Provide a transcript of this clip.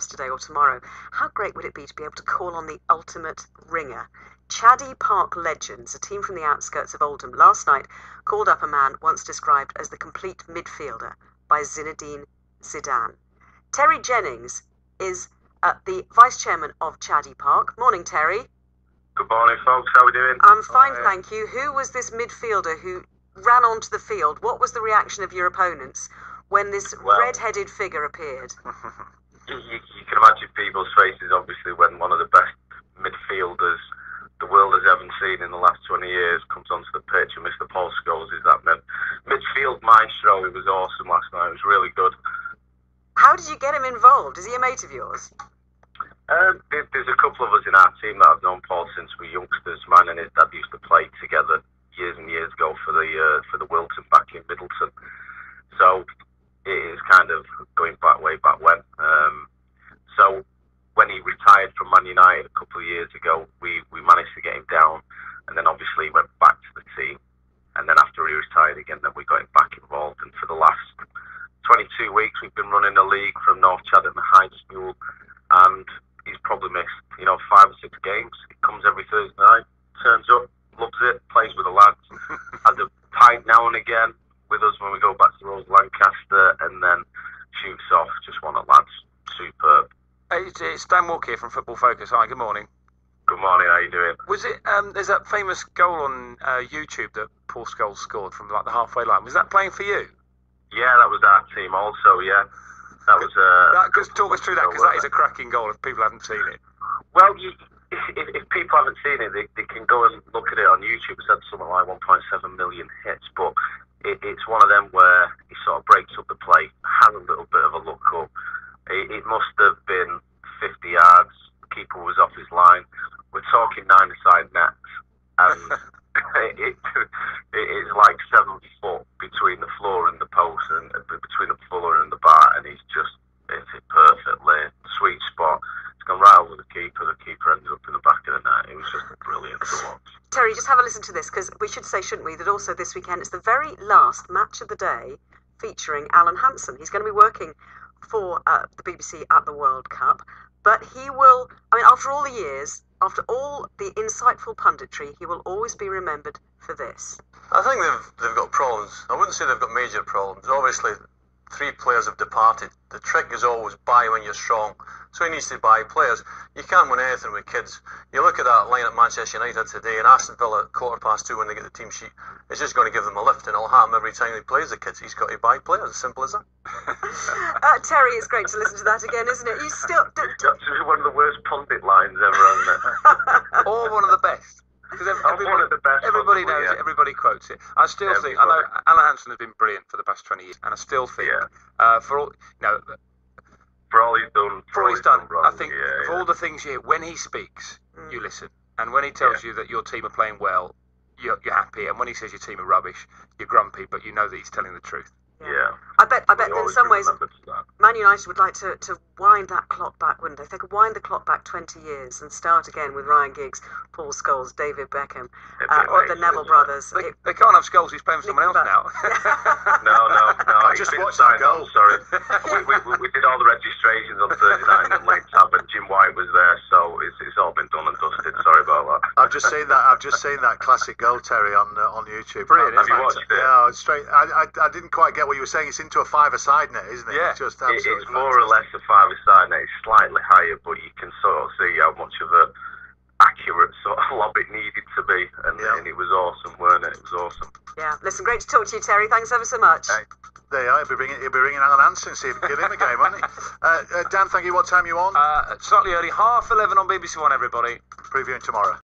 today or tomorrow, how great would it be to be able to call on the ultimate ringer? Chaddy Park legends, a team from the outskirts of Oldham, last night called up a man once described as the complete midfielder by Zinedine Zidane. Terry Jennings is the vice chairman of Chaddy Park. Morning, Terry. Good morning, folks. How are we doing? I'm fine, thank you. Who was this midfielder who ran onto the field? What was the reaction of your opponents when this red-headed figure appeared? You can imagine people's faces, obviously, when one of the best midfielders the world has ever seen in the last 20 years comes onto the pitch, and Mr. Paul Scholes is that midfield maestro. It was awesome last night. It was really good. How did you get him involved? Is he a mate of yours? There's a couple of us in our team that have known Paul since we were youngsters. Mine and his dad used to play together years and years ago for the Wilton back in Middleton. So it is kind of going back way back when. So when he retired from Man United a couple of years ago, we managed to get him down, and then obviously he went back to the team. And then after he retired again, then we got him back involved. And for the last 22 weeks, we've been running the league from North Chadham High School, and he's probably missed 5 or 6 games. He comes every Thursday night, turns up, loves it, plays with the lads, has a pint now and again with us when we go back to Rose Lancaster, and then shoots off. Just one of the lads. Superb. It's Dan Walker here from Football Focus. Hi, good morning. Good morning, how you doing? Was it, there's that famous goal on YouTube that Paul Scholes scored from like the halfway line. Was that playing for you? Yeah, that was our team also, yeah. That was just talk us through that, because that is a cracking goal if people haven't seen it. Well, if people haven't seen it, they can go and look at it on YouTube. It's had something like 1.7 million hits, but it's one of them where he sort of breaks up the play, has a little bit of a look up. It must have been 50 yards. The keeper was off his line. We're talking 9-a-side nets, and it's like 7 foot between the floor and the post, and between the floor and the bar, and he's just hits it perfectly, sweet spot. It's gone right over the keeper. The keeper ended up in the back of the net. It was just brilliant to watch. Terry, just have a listen to this, because we should say, shouldn't we, that also this weekend it's the very last match of the day featuring Alan Hansen. He's going to be working for the BBC at the World Cup, but he will, after all the years, after all the insightful punditry, he will always be remembered for this. I think they've got problems. I wouldn't say they've got major problems. Obviously, 3 players have departed. The trick is always buy when you're strong. So he needs to buy players. You can't win anything with kids. You look at that line at Manchester United today, and Aston Villa at 2:15 when they get the team sheet, it's just going to give them a lift, and it'll happen every time he plays the kids. He's got to buy players. As simple as that. Terry, it's great to listen to that again, isn't it? You still... It's got to be one of the worst pundit lines ever, hasn't it? Or one of the best. Because everybody knows it, everybody quotes it. I still think, I know Alan Hansen has been brilliant for the past 20 years, and I still think, for all he's done, wrong, I think for all the things you hear, when he speaks, you listen. And when he tells you that your team are playing well, you're happy. And when he says your team are rubbish, you're grumpy, but you know that he's telling the truth. Yeah. I bet in some ways Man United would like to wind that clock back, wouldn't they? If they could wind the clock back 20 years and start again with Ryan Giggs, Paul Scholes, David Beckham, or the Neville brothers. They can't have Scholes, he's playing for someone else now. No. I just watched that goal. Sorry. we did all the registrations on Thursday night in the late tab, and Jim White was there, so it's all been done and dusted. Sorry about that. I've just seen that classic goal, Terry, on YouTube. Brilliant. Have you watched it? Yeah, straight. I didn't quite get what you were saying. It's into a 5-a-side net, isn't it? Yeah. It's just absolutely it's more or less a 5-a-side net. It's slightly higher, but you can sort of see how much of a accurate sort of lob it needed to be, and it was awesome, weren't it? It was awesome. Yeah. Listen, great to talk to you, Terry. Thanks ever so much. Hey, there you are. He'll be ringing Alan Hansen, see if he can give him a game, won't he? Dan, thank you. What time are you on? Slightly early, 11:30 on BBC One, everybody. Previewing tomorrow.